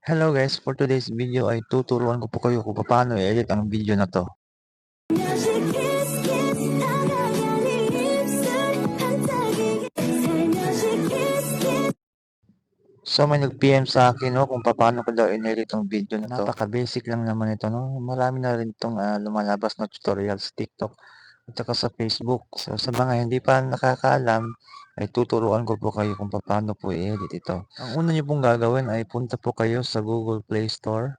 Hello guys, for today's video ay tuturuan ko po kayo kung paano i-edit ang video na to. So may nag-PM sa akin no, kung paano ko daw in-edit ang video na to. Napaka-basic lang naman ito no. Marami na rin itong lumalabas na tutorial sa TikTok at saka sa Facebook. So sa mga hindi pa nakakaalam, ay tuturuan ko po kayo kung paano po i-edit ito. Ang una niyo pong gagawin ay punta po kayo sa Google Play Store.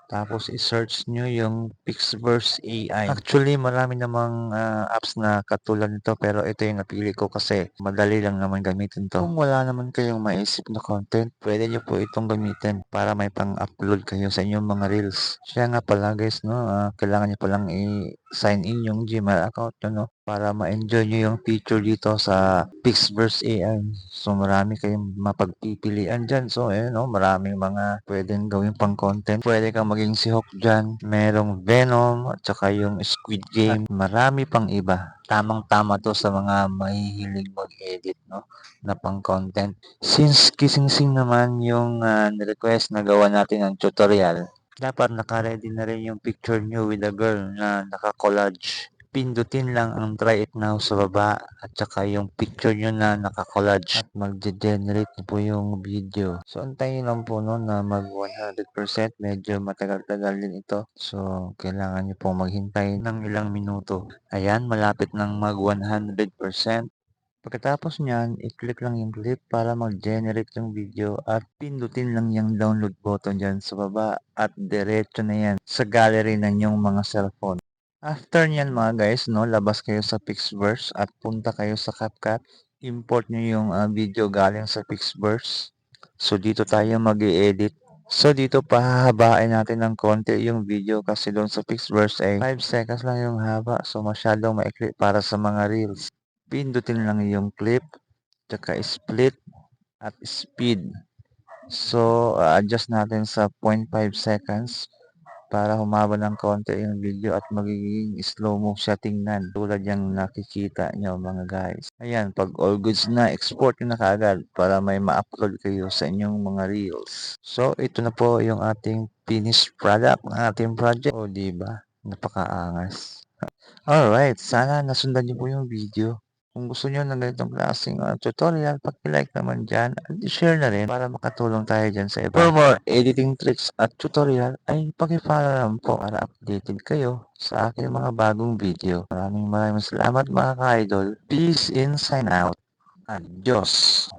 Tapos i-search nyo yung Pixverse AI. Actually, marami namang apps na katulad nito pero ito yung napili ko kasi madali lang naman gamitin to. Kung wala naman kayong maisip na content, pwede nyo po itong gamitin para may pang-upload kayo sa inyong mga reels. Siya nga pala guys, no, kailangan nyo palang i-sign in yung Gmail account nyo, no, para ma-enjoy nyo yung feature dito sa Pixverse AI. So, marami kayong mapagpipilian dyan. So, no, maraming mga pwedeng gawin pang content. Pwede kang maging si Hawk dyan. Merong Venom, at saka yung Squid Game. At marami pang iba. Tamang-tama to sa mga mahihilig mag-edit, no, na pang content. Since Kissing naman yung request na gawa natin ng tutorial, dapat naka-ready na rin yung picture nyo with a girl na naka-collage. Pindutin lang ang try it now sa baba at saka yung picture nyo na naka-collage at mag-generate po yung video. So, antayin lang po no, na mag 100%. Medyo matagal-tagal din ito. So, kailangan nyo pong maghintay ng ilang minuto. Ayan, malapit ng mag 100%. Pagkatapos niyan, i-click lang yung clip para mag-generate yung video at pindutin lang yung download button dyan sa baba at diretso na yan sa gallery ng inyong mga cellphone. After niyan mga guys, no, labas kayo sa Pixverse at punta kayo sa CapCut. Import nyo yung video galing sa Pixverse. So dito tayo mag-i-edit. So dito pahahabain natin ng konti yung video kasi doon sa Pixverse ay 5 seconds lang yung haba. So masyadong maikli para sa mga reels. Pindutin lang yung clip, tsaka split at speed. So adjust natin sa 0.5 seconds para humaba ng konti yung video at magiging slow mo siya tingnan tulad yung nakikita nyo mga guys. Ayan, pag all goods na, export nyo na kaagad para may ma-upload kayo sa inyong mga reels. So, ito na po yung ating finished product ng ating project. O, diba? Napakaangas. Alright, sana nasundan niyo po yung video. Kung gusto niyo ng ganitong klaseng tutorial, paki-like naman dyan at i-share na rin para makatulong tayo dyan sa iba. For more editing tricks at tutorial, ay paki-follow lang po para updated kayo sa aking mga bagong video. Maraming salamat mga ka-idol. Peace in, sign out. Adios!